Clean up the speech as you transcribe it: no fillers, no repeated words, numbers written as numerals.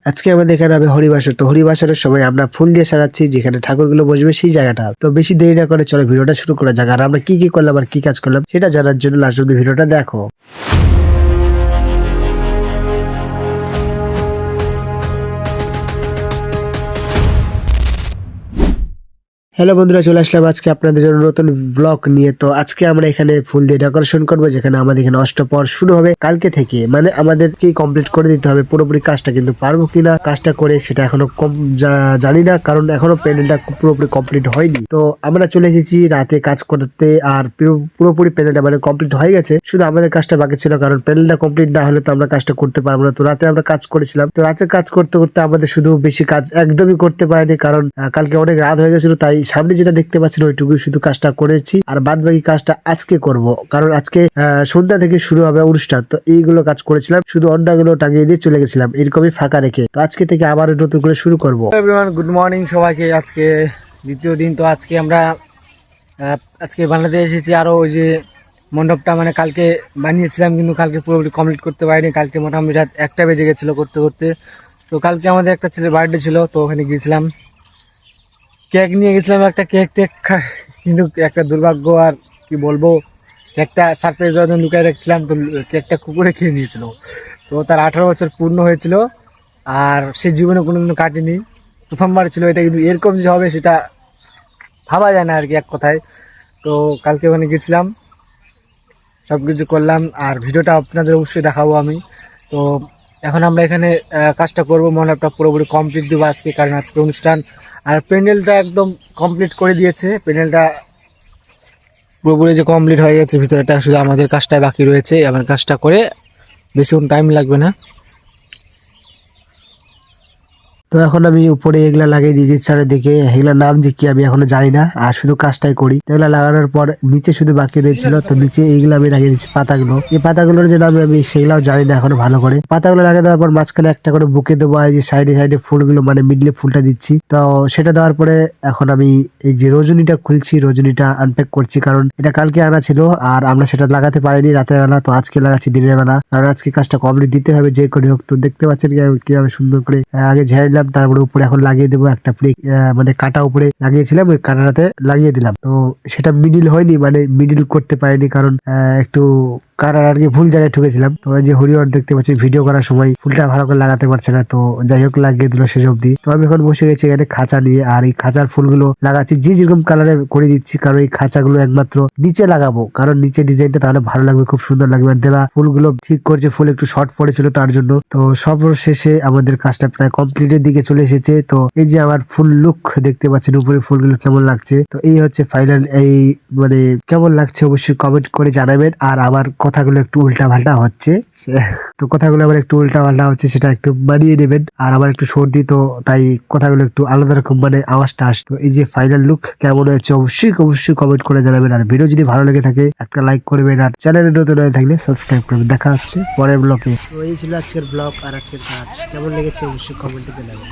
আজকে আমাদের এখানে হবে হরিবাসর। তো হরিবাসরের সময় আমরা ফুল দিয়ে সাজাচ্ছি যেখানে ঠাকুরগুলো বসবে সেই জায়গাটা। তো বেশি দেরি না করে চলো ভিডিওটা শুরু করা যাক। আর আমরা কি কি করলাম আর কি কাজ করলাম সেটা জানার জন্য লাস্ট অব্দি ভিডিওটা দেখো। হ্যালো বন্ধুরা, চলে আসলাম আজকে আপনাদের জন্য নতুন ব্লগ নিয়ে। তো আজকে আমরা এখানে ফুল দিয়ে ডেকোরেশন করবো, যেখানে আমাদের এখানে অষ্টপ্রহর শুরু হবে কালকে থেকে। মানে আমাদেরকে কমপ্লিট করে দিতে হবে পুরোপুরি কাজটা, কিন্তু পারবো কিনা কাজটা করে সেটা এখনো জানি না, কারণ এখনো প্যানেলটা পুরোপুরি কমপ্লিট হয়নি। তো আমরা চলে এসেছি রাতে কাজ করতে, আর পুরোপুরি প্যানেলটা মানে কমপ্লিট হয়ে গেছে, শুধু আমাদের কাজটা বাকি ছিল। কারণ প্যানেলটা কমপ্লিট না হলে তো আমরা কাজটা করতে পারবো না। তো রাতে আমরা কাজ করেছিলাম, তো রাতে কাজ করতে করতে আমাদের শুধু বেশি কাজ একদমই করতে পারিনি, কারণ কালকে অনেক রাত হয়ে গেছিল। তাই সামনে যেটা দেখতে পাচ্ছেন ওইটুকু শুধু কাজটা করেছি, আর বাদ বাকি কাজটা আজকে করব, কারণ আজকে সন্ধ্যা থেকে শুরু হবে অনুষ্ঠান। তো এইগুলো কাজ করেছিলাম, শুধু অন্যগুলো টাঙিয়ে দিয়ে চলে গেছিলাম এরকমই ফাঁকা রেখে। তো আজকে থেকে আবার নতুন করে শুরু করবো। এভরিওয়ান, গুড মর্নিং সবাইকে। আজকে দ্বিতীয় দিন। তো আজকে আমরা বানাতে এসেছি। আরো ওই যে মণ্ডপটা মানে কালকে বানিয়েছিলাম, কিন্তু কালকে পুরোপুরি কমপ্লিট করতে পারিনি। কালকে মোটামুটি রাত 1টা বেজে গেছিলো করতে করতে। তো কালকে আমাদের একটা ছেলের বার্থডে ছিল, তো ওখানে গিয়েছিলাম, কেক নিয়ে গেছিলাম, একটা কেক কিন্তু একটা দুর্ভাগ্য, আর কি বলবো, কেকটা সারপ্রাইজ দেওয়ার জন্য লুকায় রাখছিলাম। তো কেকটা কুকুরে খেয়ে নিয়েছিল। তো তার 18 বছর পূর্ণ হয়েছিল, আর সে জীবনে কোনোদিনও কাটেনি, প্রথমবার ছিল এটা। কিন্তু এরকম যে হবে সেটা ভাবা যায় না আর কি, এক কথায়। তো কালকে ওখানে গেছিলাম, সব কিছু করলাম, আর ভিডিওটা আপনাদের অবশ্যই দেখাবো আমি। তো এখন আমরা এখানে কাজটা করবো, মণ্ডপটা পুরোপুরি কমপ্লিট দেবো আজকে, কারণ আজকে অনুষ্ঠান। আর প্যান্ডেলটা একদম কমপ্লিট করে দিয়েছে, প্যান্ডেলটা পুরোপুরি যে কমপ্লিট হয়ে গেছে ভিতরেটা, শুধু আমাদের কাজটাই বাকি রয়েছে। আমার কাজটা করে বেশিক্ষণ টাইম লাগবে না। তো এখন আমি উপরে এগুলা লাগিয়ে দিয়েছি চারিদিকে, এগুলার নাম যে কি আমি এখনো জানি না, আর শুধু কাজটাই করি। তো এগুলা লাগানোর পর নিচে শুধু বাকি রয়েছিল, তো নিচে এইগুলো আমি লাগিয়ে দিচ্ছি পাতাগুলো। এই পাতাগুলোর যে নাম আমি সেগুলাও জানি না এখনো ভালো করে। পাতাগুলো লাগিয়ে দেওয়ার পর মাঝখানে একটা করে বুকে দেবো, আর যে সাইডে সাইডে ফুলগুলো মানে মিডলে ফুলটা দিচ্ছি। তো সেটা দেওয়ার পরে এখন আমি এই যে রজনীটা খুলছি, রজনীটা আনপ্যাক করছি, কারণ এটা কালকে আনা ছিল আর আমরা সেটা লাগাতে পারিনি রাতের বেলা। তো আজকে লাগাচ্ছি দিনের বেলা, কারণ আজকে কাজটা কমপ্লিট দিতে হবে যে করে হোক। তো দেখতে পাচ্ছেন কিভাবে সুন্দর করে আগে ঝেড়ে নিলাম, তারপরে উপরে এখন লাগিয়ে দেবো একটা প্লেট, মানে কাটা উপরে লাগিয়েছিলাম, ওই কাটাটাতে লাগিয়ে দিলাম। তো সেটা মিডিল হয়নি, মানে মিডিল করতে পারিনি, কারণ একটু কাটার আর কি ভুল জায়গায় ঠুকেছিলাম। তো এই যে হরিহর দেখতে পাচ্ছি ভিডিও করার সময় ফুলটা ভালো করে লাগাতে পারছে না, তো যাই হোক লাগিয়ে দিল শেষ অব্দি। তো আমি এখন বসে গেছি এখানে খাঁচা নিয়ে, আর এই খাঁচার ফুলগুলো লাগাচ্ছি যে যেরকম কালারের করে দিচ্ছি, কারণ এই খাঁচাগুলো একমাত্র নিচে লাগাবো, কারণ নিচে ডিজাইনটা তাহলে ভালো লাগবে, খুব সুন্দর লাগবে। আর দেওয়া ফুলগুলো ঠিক করছে, ফুল একটু শর্ট পড়েছিল তার জন্য। তো সব শেষে আমাদের কাজটা প্রায় কমপ্লিটের দিকে চলে এসেছে। তো এই যে আমার ফুল লুক দেখতে পাচ্ছেন, উপরে ফুলগুলো কেমন লাগছে। তো এই হচ্ছে ফাইনাল, এই মানে কেমন লাগছে অবশ্যই কমেন্ট করে জানাবেন। আর আমার কথাগুলো একটু উল্টা পাল্টা হচ্ছে, তো কথাগুলো আবার একটু উল্টা পাল্টা হচ্ছে, সেটা একটু মানিয়ে নেবেন। আর আমার একটু সর্দি, তো তাই কথাগুলো একটু আলাদা রকম মানে আওয়াজটা আসতো। এই যে ফাইনাল লুক কেমন হয়েছে অবশ্যই কমেন্ট করে জানাবেন। আর ভিডিও যদি ভালো লেগে থাকে একটা লাইক করবেন, আর চ্যানেলে নতুন হয়ে থাকলে সাবস্ক্রাইব করবেন। দেখা হচ্ছে পরের ব্লগে। তো এই ছিল আজকের ব্লগ আর আজকের কাজ, কেমন লেগেছে অবশ্যই কমেন্টে জানাবেন।